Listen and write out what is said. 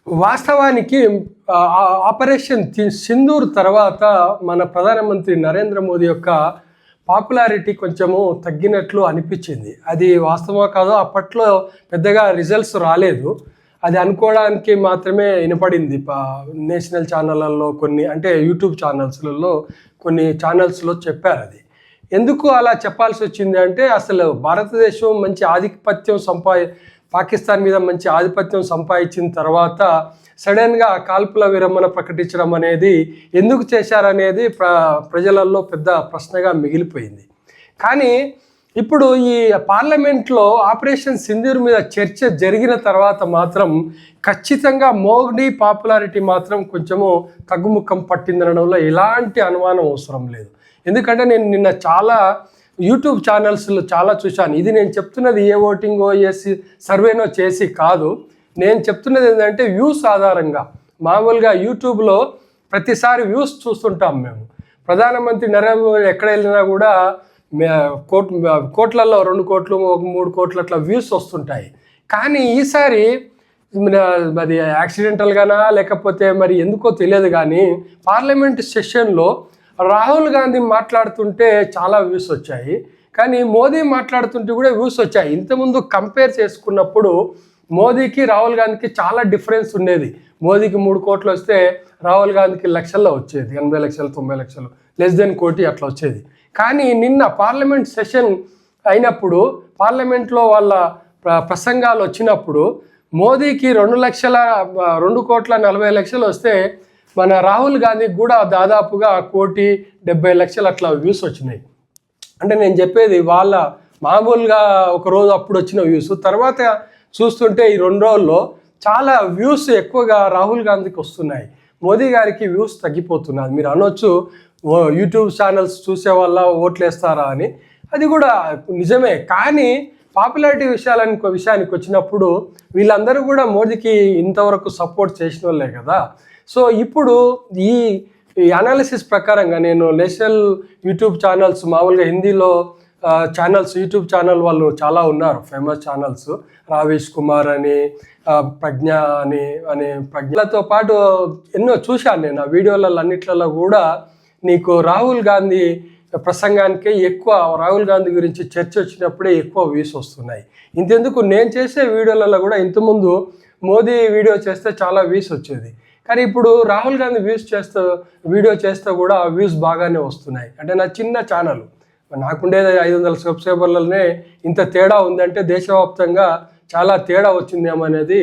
వాస్తవానికి ఆపరేషన్ సింధూర్ తర్వాత మన ప్రధానమంత్రి నరేంద్ర మోదీ యొక్క పాపులారిటీ కొంచెము తగ్గినట్లు అనిపించింది. అది వాస్తవమో కాదో అప్పట్లో పెద్దగా రిజల్ట్స్ రాలేదు. అది అనుకోవడానికి మాత్రమే వినపడింది. నేషనల్ ఛానళ్ళల్లో కొన్ని, అంటే యూట్యూబ్ ఛానల్స్లలో కొన్ని ఛానల్స్లో చెప్పారు. అది ఎందుకు అలా చెప్పాల్సి వచ్చింది అంటే, అసలు భారతదేశం మంచి ఆధిపత్యం పాకిస్తాన్ మీద మంచి ఆధిపత్యం సంపాదించిన తర్వాత సడన్గా కాల్పుల విరమణ ప్రకటించడం అనేది ఎందుకు చేశారనేది ప్రజలలో పెద్ద ప్రశ్నగా మిగిలిపోయింది. కానీ ఇప్పుడు ఈ పార్లమెంట్లో ఆపరేషన్ సింధూర్ మీద చర్చ జరిగిన తర్వాత మాత్రం ఖచ్చితంగా మోదీ పాపులారిటీ మాత్రం కొంచెము తగ్గుముఖం పట్టిందనడంలో ఎలాంటి అనుమానం అవసరం లేదు. ఎందుకంటే నేను నిన్న చాలా యూట్యూబ్ ఛానల్స్లో చాలా చూశాను. ఇది నేను చెప్తున్నది ఏ ఓటింగో సర్వేనో చేసి కాదు. నేను చెప్తున్నది ఏంటంటే వ్యూస్ ఆధారంగా. మామూలుగా యూట్యూబ్లో ప్రతిసారి వ్యూస్ చూస్తుంటాం మేము. ప్రధానమంత్రి నరేంద్ర మోదీ ఎక్కడ వెళ్ళినా కూడా కోట్లలో 2 కోట్లు 3 కోట్లు అట్లా వ్యూస్ వస్తుంటాయి. కానీ ఈసారి అది యాక్సిడెంటల్గానా లేకపోతే మరి ఎందుకో తెలియదు, కానీ పార్లమెంట్ సెషన్లో రాహుల్ గాంధీ మాట్లాడుతుంటే చాలా వ్యూస్ వచ్చాయి, కానీ మోదీ మాట్లాడుతుంటే కూడా వ్యూస్ వచ్చాయి. ఇంతకుముందు కంపేర్ చేసుకున్నప్పుడు మోదీకి రాహుల్ గాంధీకి చాలా డిఫరెన్స్ ఉండేది. మోదీకి 3 కోట్లు వస్తే రాహుల్ గాంధీకి లక్షల్లో వచ్చేది, 80 లక్షలు 90 లక్షలు, లెస్ దెన్ కోటి అట్లా వచ్చేది. కానీ నిన్న పార్లమెంట్ సెషన్ అయినప్పుడు, పార్లమెంట్లో వాళ్ళ ప్రసంగాలు వచ్చినప్పుడు మోదీకి 2 కోట్ల 40 లక్షలు వస్తే మన రాహుల్ గాంధీకి కూడా దాదాపుగా 1,70,00,000 అట్లా వ్యూస్ వచ్చినాయి. అంటే నేను చెప్పేది వాళ్ళ మామూలుగా ఒకరోజు అప్పుడు వచ్చిన వ్యూస్, తర్వాత చూస్తుంటే ఈ 2 రోజుల్లో చాలా వ్యూస్ ఎక్కువగా రాహుల్ గాంధీకి వస్తున్నాయి. మోదీ గారికి వ్యూస్ తగ్గిపోతున్నది. మీరు అనొచ్చు యూట్యూబ్ ఛానల్స్ చూసే వల్ల ఓట్లు వేస్తారా అని, అది కూడా నిజమే. కానీ పాపులారిటీ విషయానికి వచ్చినప్పుడు వీళ్ళందరూ కూడా మోదీకి ఇంతవరకు సపోర్ట్ చేసిన వాళ్ళే కదా. సో ఇప్పుడు ఈ అనాలిసిస్ ప్రకారంగా నేను నేషనల్ యూట్యూబ్ ఛానల్స్, మామూలుగా హిందీలో ఛానల్స్, యూట్యూబ్ ఛానల్ వాళ్ళు చాలా ఉన్నారు ఫేమస్ ఛానల్స్, రావేష్ కుమార్ అని, ప్రజ్ఞ అని ప్రజ్ఞలతో పాటు ఎన్నో చూశాను నేను. ఆ వీడియోలలో అన్నిట్లలో కూడా నీకు రాహుల్ గాంధీ ప్రసంగానికే ఎక్కువ, రాహుల్ గాంధీ గురించి చర్చ వచ్చినప్పుడే ఎక్కువ వ్యూస్ వస్తున్నాయి. ఇంతెందుకు నేను చేసే వీడియోలలో కూడా ఇంతకుముందు మోదీ వీడియో చేస్తే చాలా వ్యూస్ వచ్చేది, కానీ ఇప్పుడు రాహుల్ గాంధీ వీడియో చేస్తే కూడా ఆ వ్యూస్ బాగానే వస్తున్నాయి. అంటే నా చిన్న ఛానల్, నాకుండేది 500 సబ్స్క్రైబర్లనే ఇంత తేడా ఉందంటే దేశవ్యాప్తంగా చాలా తేడా వచ్చిందేమో అనేది